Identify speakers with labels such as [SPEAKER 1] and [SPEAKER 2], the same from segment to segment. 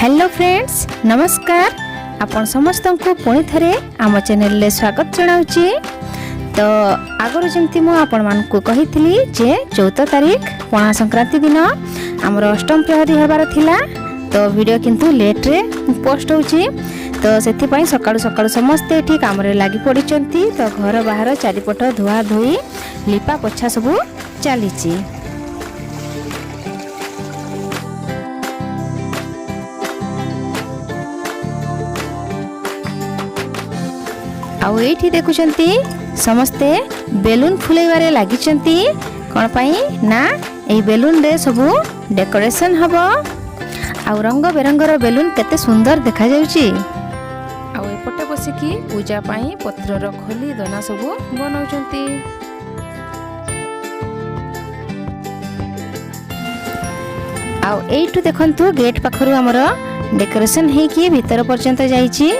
[SPEAKER 1] Hello friends नमस्कार आपण समस्त को पुणी थे आम चैनल ले स्वागत जनाऊँगी। तो आगर जमती मु आपण मान को कही जे 14 तारीख पणा संक्रांति दिन आमर अष्टम प्रहरी होबार थिला। तो वीडियो किंतु लेट रे पोस्ट होची। तो से सकाळु सकाळु समस्ते एठी काम रे लागी पड़िचंती। तो घर बाहर चारिपट धुआ धोई लिपा पोछा सब चलीची। आउ एठी देखुचंती समस्ते बेलून फुलैबारे लागिचंती। कोन पई ना ए बेलून रे सब डेकोरेशन हबो। आउ रंग बेरंगर बेलून केते सुंदर देखा जाउची। आउ एपटे बसिकी पूजा पई पत्रर खोली दना सब बनाउचंती। आउ एठु देखंतु गेट पाखरु हमर डेकोरेशन हेकी भीतर पर्यंत जाईची।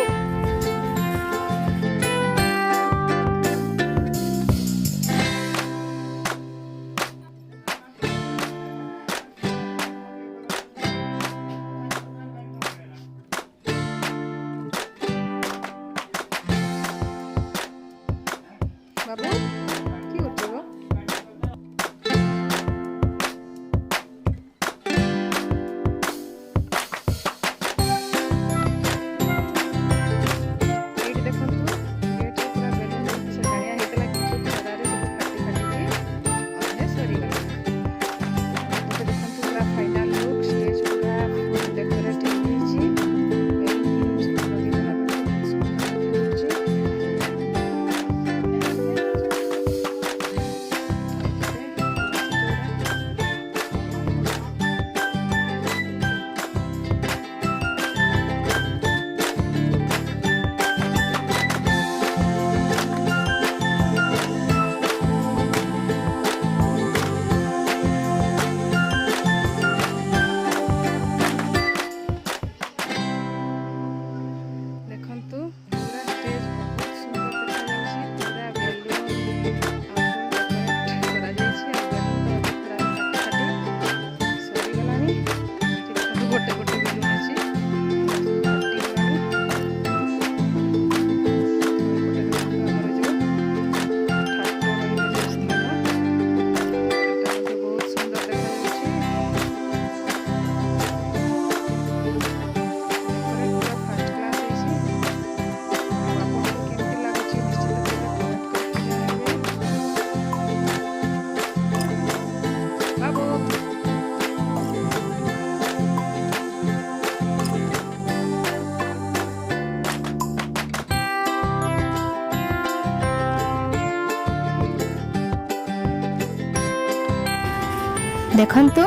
[SPEAKER 1] देखंतु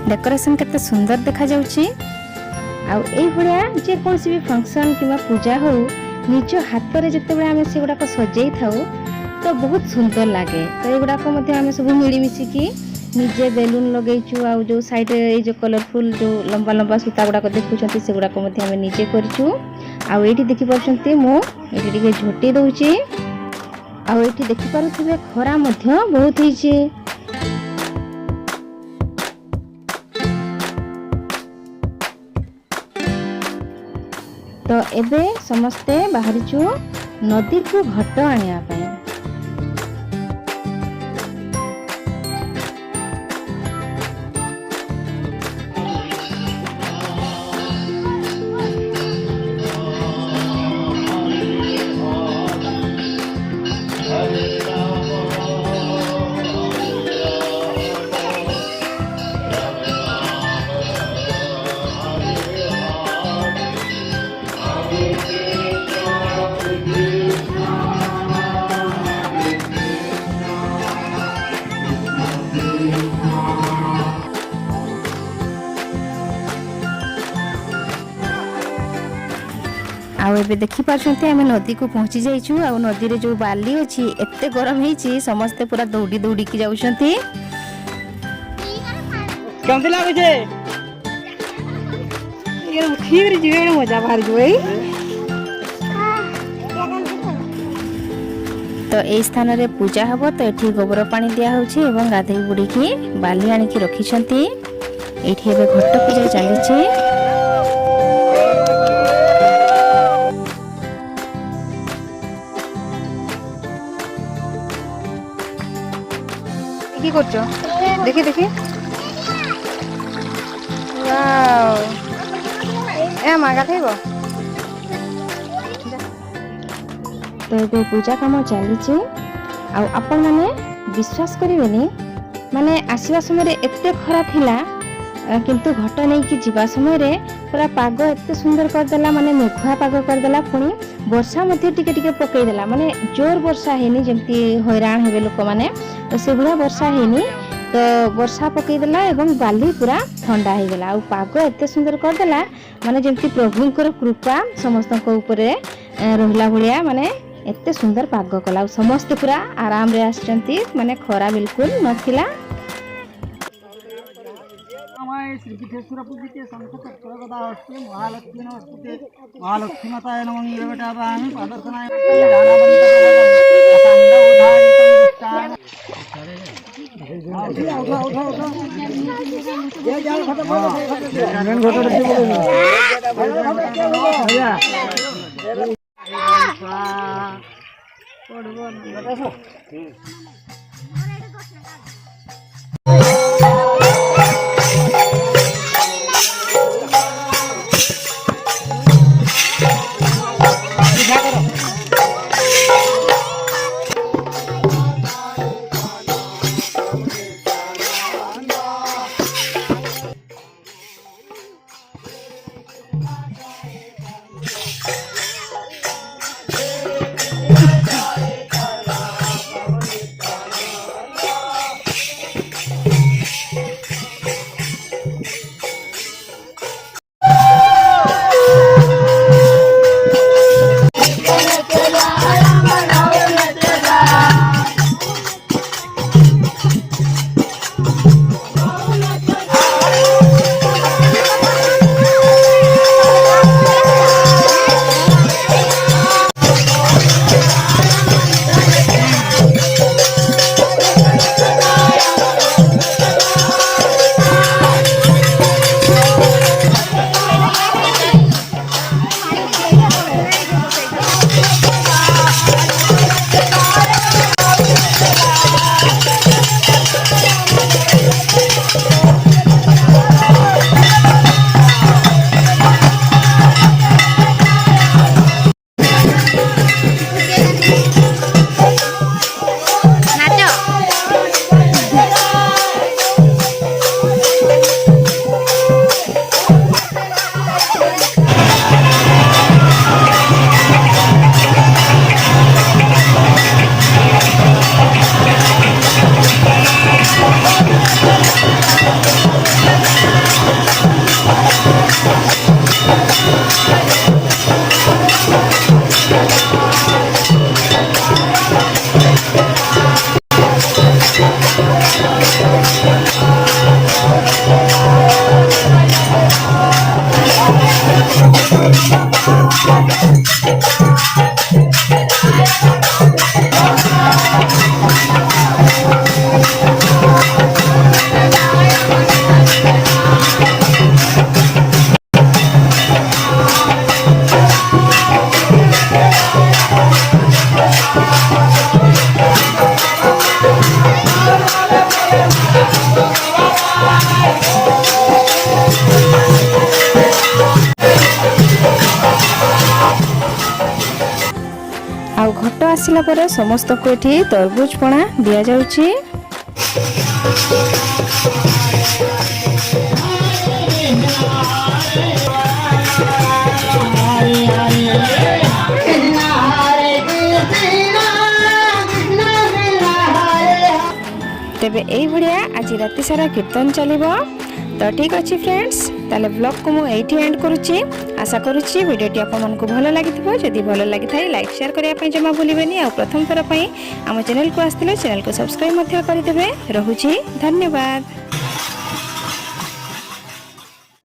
[SPEAKER 1] डेकोरेशन केते सुंदर देखा जाउची। आ एई भलिया जे कोनसी भी फंक्शन किबा पूजा हो निज हाथ रे जते बेला हमें सेगुडा को सजेई थाउ तो बहुत सुंदर लागे। तो एगुडा को मध्ये हमें सब मिली मिसी की निजे बेलून लगेइचु। आ जो साइड ए जो कलरफुल जो लंबा लंबा सूता गुडा को देखुचंती सेगुडा को मध्ये हमें निजे करचु। आ एठी देखि परछंती मो एठी दिके झोटी दउची। आ एठी देखि पारुथिबे खरा मध्ये बहुत हिचे। तो एबे समस्ते बाहरीचु नदी को घट आनिया पई। आउ एबे देखि पाछंते हमें नदी को पहुंची जाइछु। आ नदी रे जो बाली अछि एते गरम हेछि समस्ते पूरा दौड़ी दौड़ी की जाउछंती।
[SPEAKER 2] केमते लागे छे ये उठी रे जीवे मजा बाहर जोई।
[SPEAKER 1] तो ए स्थान रे पूजा हबो। तो एठी गोबर पानी दिया होछि एवं गाधई बुड़ी की बाली आनी की रखिछंती। एठी एबे घट्ट पूजा चलीछि। কি করছো দেখি দেখি ওয়াও এ মাগা খাইব তো ଏବେ ପୂଜା କାମ ଚାଲିଛି ଆଉ ଆପଣମାନେ ବିଶ୍ୱାସ କରିବେନି ମାନେ ଆସିବା ସମୟରେ ଏତେ ଖରା ଥିଲା କିନ୍ତୁ ଘଟ ନେଇକି ଯିବା ସମୟରେ ପୁରା ପାଗ ଏତେ ସୁନ୍ଦର କରିଦେଲା ମାନେ ମେଘୁଆ ପାଗ କରିଦେଲା ପୁଣି ବର୍ଷା ମଧ୍ୟ ଟିକେ ଟିକେ ପକେଇଦେଲା ମାନେ ଜୋର ବର୍ଷା ହେଇନି ଯେମିତି ହଇରାଣ ହେବେ ଲୋକମାନେ ତ ସେଭଳିଆ ବର୍ଷା ହେଇନି ତ ବର୍ଷା ପକେଇଦେଲା ଏବଂ ବାଲି ପୁରା ଥଣ୍ଡା ହେଇଗଲା ଆଉ ପାଗ ଏତେ ସୁନ୍ଦର କରିଦେଲା ମାନେ ଯେମିତି ପ୍ରଭୁଙ୍କର କୃପା ସମସ୍ତଙ୍କ ଉପରେ ରହିଲା ଭଳିଆ ମାନେ ଏତେ ସୁନ୍ଦର ପାଗ କଲା ଆଉ ସମସ୍ତେ ପୁରା ଆରାମରେ ଆସିଛନ୍ତି ମାନେ ଖରା ବିଲକୁଲ ନଥିଲା
[SPEAKER 2] श्रीकृष्ण पूजिते शंख चक्र गदा अस्ते महालक्ष्मी नमस्ते महालक्ष्मी माताय नमः बेटावामि प्रदर्शनाय
[SPEAKER 1] ଆଉ ଘଟ ଆସିଲା ପରେ ସମସ୍ତଙ୍କୁ ଏଠି ତରଭୁଜ ପଣା ଦିଆଯାଉଛି। ତେବେ ଏଇଭଳିଆ ଆଜି ରାତି ସାରା କୀର୍ତ୍ତନ ଚାଲିବ। ତ ଠିକ୍ ଅଛି ଫ୍ରେଣ୍ଡସ୍, ତାହେଲେ ବ୍ଲଗ୍କୁ ମୁଁ ଏଇଠି ଏଣ୍ଡ କରୁଛି। ଆଶା କରୁଛି ଭିଡ଼ିଓଟି ଆପଣମାନଙ୍କୁ ଭଲ ଲାଗିଥିବ। ଯଦି ଭଲ ଲାଗିଥାଏ ଲାଇକ୍ ସେୟାର କରିବା ପାଇଁ ଜମା ଭୁଲିବେନି। ଆଉ ପ୍ରଥମ ଥର ପାଇଁ ଆମ ଚ୍ୟାନେଲକୁ ଆସିଥିଲେ ଚ୍ୟାନେଲକୁ ସବସ୍କ୍ରାଇବ୍ ମଧ୍ୟ କରିଦେବେ। ରହୁଛି, ଧନ୍ୟବାଦ।